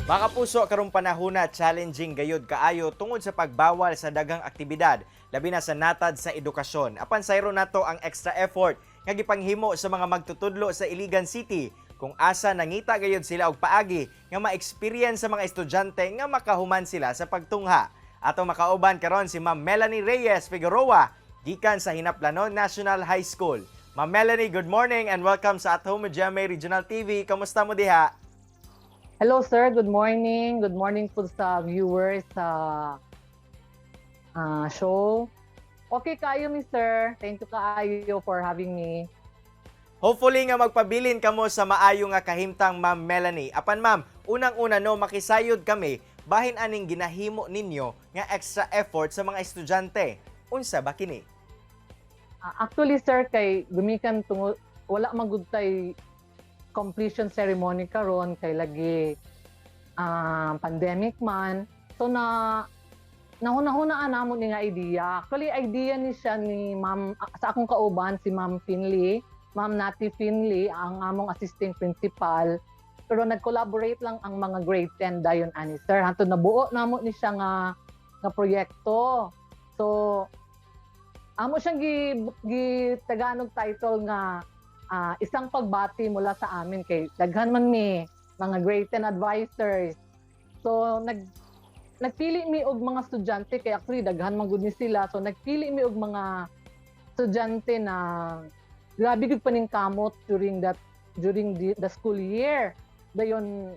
Mga kapuso, karong panahona challenging gayud kaayo tungod sa pagbawal sa daghang aktibidad, labi na sa natad sa edukasyon. Apan sayro nato ang extra effort nga gipanghimo sa mga magtutudlo sa Iligan City kung asa nangita gayud sila og paagi nga ma-experience sa mga estudyante nga makahuman sila sa pagtungha. Ato makauban karon si Ma'am Melanie Reyes Figueroa gikan sa Hinaplanon National High School. Ma'am Melanie, good morning and welcome sa At Home with GMA Regional TV. Kamusta mo diha? Hello sir, good morning. Good morning po sa viewers sa show. Okay kayo sir. Thank you kaayo for having me. Hopefully nga magpabilin kamo sa maayo nga kahimtang Ma'am Melanie. Apan ma'am, unang-una no makisayod kami bahin aning ginahimo ninyo nga extra effort sa mga estudyante. Unsa ba kini? Actually sir, kay gumikan tungo wala magudtay completion ceremony karon kay lagi pandemic man. So nahuna-hunaan namo ni nga idea. Actually idea ni siya ni Ma'am sa akong kauban si Ma'am Finley, Ma'am Nati Finley ang among assistant principal. Pero nag-collaborate lang ang mga grade 10 dayon ani sir. Hantud nabuo namo ni siya nga proyekto. So amo siyang Tagalog title nga isang pagbati mula sa amin kay daghan man mi mga grade 10 advisors. So nagpili mi og mga estudyante kay actually daghan man gud ni sila. So nagpili mi og mga estudyante na grabe gud paning kamot during the school year. Dayon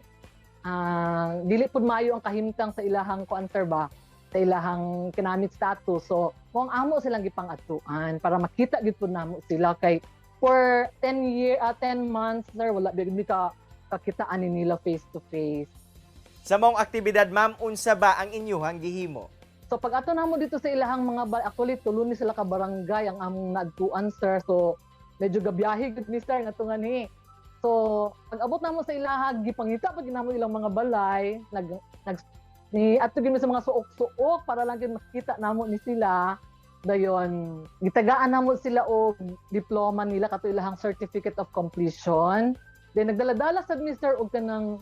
dili pud maayo ang kahimtang sa ilahang kuan ba sa ilahang economic status. So kung amo silang gipang-atuan para makita gid pud namo sila kay for 10 months, sir, wala bigyan ka kakitaan nila face to face. Sa mong aktibidad ma'am, unsa ba ang inyuhang gihimo? So pag ato namo dito sa ilahang actually tulo ni sila ka barangay ang among naadtuan sir. So medyo gabiyahe gud ni sir nga tunga ni. So pag abot namo sa ilahag gipangita pag ginamo ilang mga balay, ni ato gid sa mga suok-suok para lang gid makita namo ni sila. Dayon gitagaan namo sila og diploma nila kato ilahang certificate of completion. Then nagdala-dala sad mi sir og kanang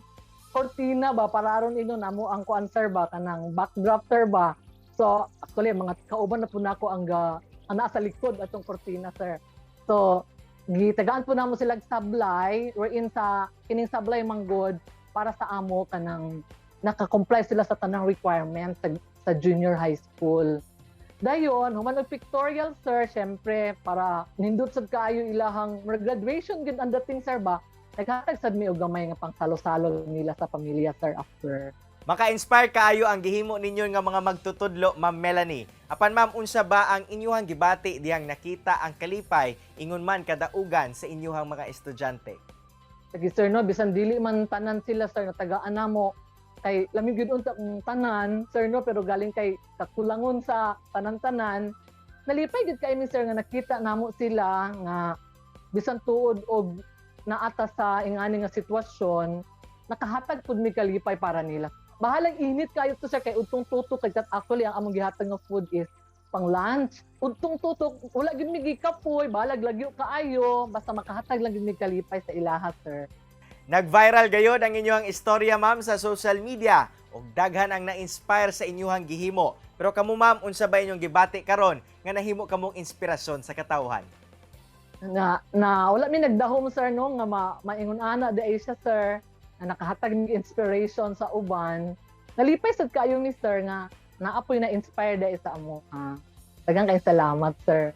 cortina ba para aron ino namo ang kuan sir ba kanang backdropper ba. So actually mga kauban na po nako ang naa sa likod atong cortina sir. So gitagaan po namo sila sablay wherein sa kining sablay manggod para sa amo kanang naka-comply sila sa tanang requirements sa junior high school. Dayon, human og pictorial sir, syempre para nindot sad kaayo ilahang graduation gid ang dating sir ba. Naghatag sad mi og gamay nga pangsalo-salo nila sa pamilya sir after. Maka-inspire kaayo ang gihimo ninyo nga mga magtutudlo, Ma'am Melanie. Apan ma'am, unsa ba ang inyuhang gibati diyang nakita ang kalipay ingon man kadaugan sa inyuhang mga estudyante? Sige sir no, bisan dili man tanan sila sir na tagaan namo kay lamig gyud unta tanan sir no, pero galing kay kakulangon sa tanan-tanan nalipay gyud kay mi sir nga nakita namo sila nga bisan tuod og naata sa ingani nga sitwasyon nakahatag pud mi kalipay para nila. Bahalang init kayo to sir kay udtong tutok kay actually ang among gihatag nga food is pang lunch. Udtong tutok wala gyud mi gikapoy, bahalag lagyo kaayo basta makahatag lang gyud mi kalipay sa ilaha sir. Nag-viral gayod ang inyuhang istorya ma'am sa social media ug daghan ang na-inspire sa inyuhang gihimo. Pero kamo ma'am, unsa ba inyong gibati karon nga nahimo kamong inspirasyon sa katawhan? Na wala mi nagdahom sir no nga maingon ana di siya sir na nakahatag ng inspiration sa uban. Nalipay sad kayo ni sir nga naapoy na inspire dai sa amo. Daghang kay salamat sir.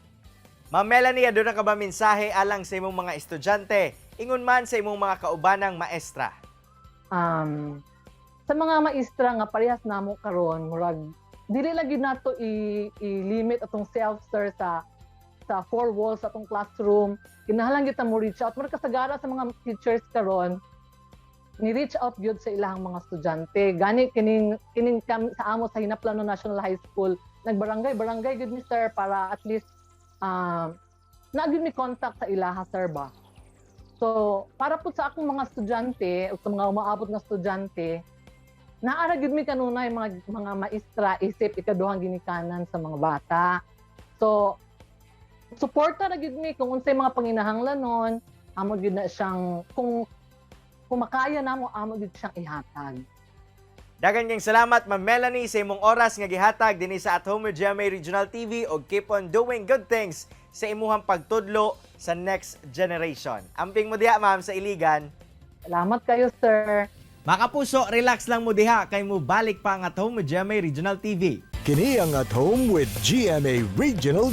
Ma'am Melanie, aduna ka ba mensahe alang sa imong mga estudyante? Ingon man sa imong mga kaubanang maestra. Sa mga maestra nga parehas namo karon murag dili lagi nato i-limit atong self sir sa four walls atong classroom. Kinahanglan gyud ta mo reach out murag kasagara sa mga teachers karon ni reach out gyud sa ilahang mga estudyante. Gani kining sa amo sa Hinaplanon National High School nagbarangay gyud ni sir para at least naagid mi contact sa ilaha sir ba. So, para po sa akong mga estudyante o sa mga umaabot na estudyante, naara gid mi kanunay mga maestra isip ikaduhang ginikanan sa mga bata. So, suporta ra gid mi kung unsay mga panginahanglanon, amo gid na siyang kung makaya namo amo gid siyang ihatag. Daghang kayong salamat Ma'am Melanie sa imong oras nga gihatag dinhi sa At Home with GMA Regional TV ug keep on doing good things sa imuhang pagtudlo sa next generation. Amping mo diha ma'am sa Iligan. Salamat kayo, sir. Mga kapuso, relax lang mo diha kay mo balik pa ang At Home with GMA Regional TV. Kini ang At Home with GMA Regional